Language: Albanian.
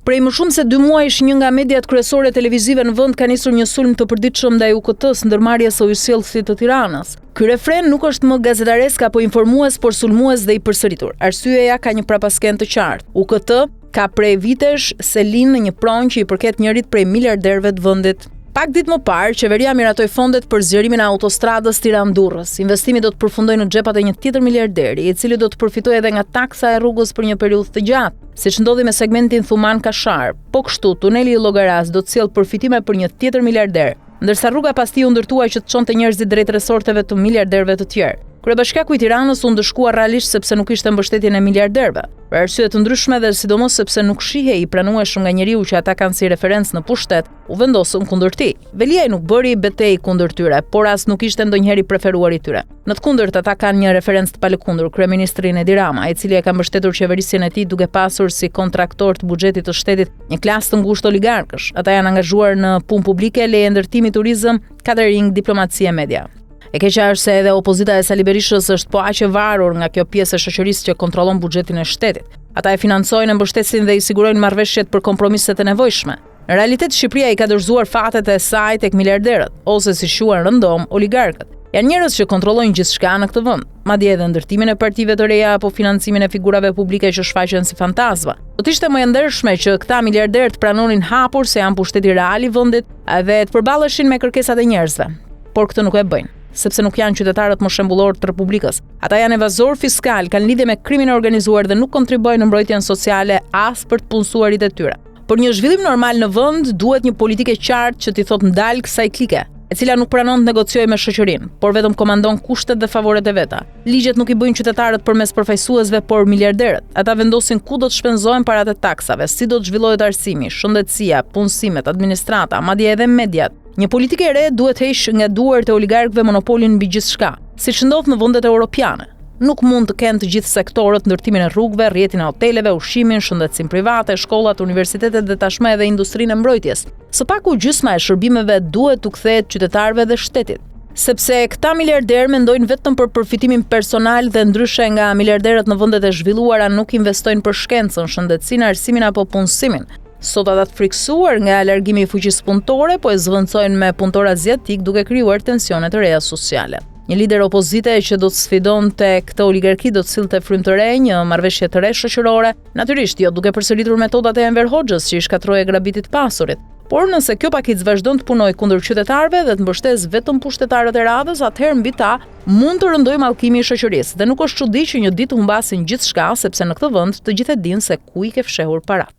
Prej më shumë se 2 muajsh, një nga mediat kryesore televizive në vend ka nisur një sulm të përditshëm ndaj UKT-s, ndërmarrjes së ujësjellësit të Tiranës. Ky refren nuk është më gazetaresk apo informues, por sulmues dhe i përsëritur. Arsyeja ka një prapasken të qartë. UKT ka prej vitesh se lind në një pronjë që i përket njërit prej miliarderëve të vendit. Pak ditë më parë, qeveria miratoi fondet për zgjerimin e autostradës Tiranë-Durrës. Investimi do të përfundojë në xhepat e një tjetër miliarderi, i cili do të përfitojë edhe nga taksa e rrugës për një periudhë të gjatë, siç ndodhi me segmentin Thuman-Kashar. Po kështu, tuneli i Llogaras do të sjellë përfitime për një tjetër miliarder, ndërsa rruga pas tij u ndërtua që të çonte njerëzit drejt resorteve të miliarderëve të tjerë. Kryebashkiaku i Tiranës u ndëshkua realisht sepse nuk ishte mbështetjen e miliarderëve, për arsye të ndryshme dhe sidomos sepse nuk shihej i pranueshëm nga njeriu që ata kanë si referencë në pushtet, u vendosën kundër tij. Veliaj nuk bëri betejë kundër tyre, por as nuk ishte ndonjëherë i preferuar i tyre. Në të kundërt, ata kanë një referencë të palëkundur, kryeministrin Edi Rama, i cili e ka mbështetur qeverisjen e tij duke pasur si kontraktor të buxhetit të shtetit një klasë të ngushtë oligarkësh. Ata janë angazhuar në punë publike, leje ndërtimi, turizëm, catering, diplomaci e media. E keqja është se edhe opozita e Sali Berishës është po aq e varur nga kjo pjesë e shoqërisë që kontrollon buxhetin e shtetit. Ata e financojnë, mbështesin dhe i sigurojnë marrëveshjet për kompromiset e nevojshme. Në realitet, Shqipëria i ka dorëzuar fatet e saj tek miliarderët, ose si quhen rëndom, oligarkët. Janë njerëz që kontrollojnë gjithçka në këtë vend, madje edhe ndërtimin e partive të reja apo financimin e figurave publike që shfaqen si fantazma. Do të ishte më e ndershme që këta miliarderë të pranonin hapur se janë pushteti real i vendit dhe të përballeshin me kërkesat e njerëzve. Por këtë nuk e bëjnë, sepse nuk janë qytetarët më shembullor të Republikës. Ata janë evazor fiskal, kanë lidhje me krimin e organizuar dhe nuk kontribuojnë në mbrojtjen sociale as për të punësuarit e tyre. Për një zhvillim normal në vend duhet një politikë e qartë që t'i thotë ndal kësaj klike, e cila nuk pranon të negociojë me shoqërinë, por vetëm komandon kushtet dhe favoret e veta. Ligjet nuk i bëjnë qytetarët përmes përfaqësuesve, por miliarderët. Ata vendosin ku do të shpenzohen parat e taksave, si do të zhvillohet arsimi, shëndetësia, punësimet, administrata, madje edhe mediat. Një politikë e re duhet heq nga duart e oligarkëve monopolin mbi gjithçka, siç ndodh në vendet europiane. Nuk mund të kenë të gjithë sektorët ndërtimin e rrugëve, rrjetin e hoteleve, ushqimin, shëndetësinë private, shkollat, universitetet dhe tashmë edhe industrinë e mbrojtjes. Së paku gjysma e shërbimeve duhet t'u kthehet qytetarëve dhe shtetit. Sepse këta miliarderë mendojnë vetëm për përfitimin personal dhe ndryshe nga miliarderët në vendet e zhvilluara nuk investojnë për shkencën, shëndetësinë, arsimin apo punësimin. Sot ata të friksuar nga alargimi i fuqisë punëtore, po e zëvendësojnë me punëtor aziatik duke krijuar tensione të reja sociale. Një lider opozite që do të sfidonte këtë oligarki do të sillte frymë të re, një marrëveshje të re shoqërore, natyrisht jo duke përsëritur metodat e Enver Hoxhës që i shkatroi grabitit pasurit. Por nëse kjo pakicë vazhdon të punojë kundër qytetarëve dhe të mbështesë vetëm pushtetarët e radhës, atëherë mbi ta mund të rëndojë mallkimi i shoqërisë dhe nuk është çudi që një ditë humbasin gjithçka sepse në këtë vend të gjithë e dinë se ku i ke fshehur parat.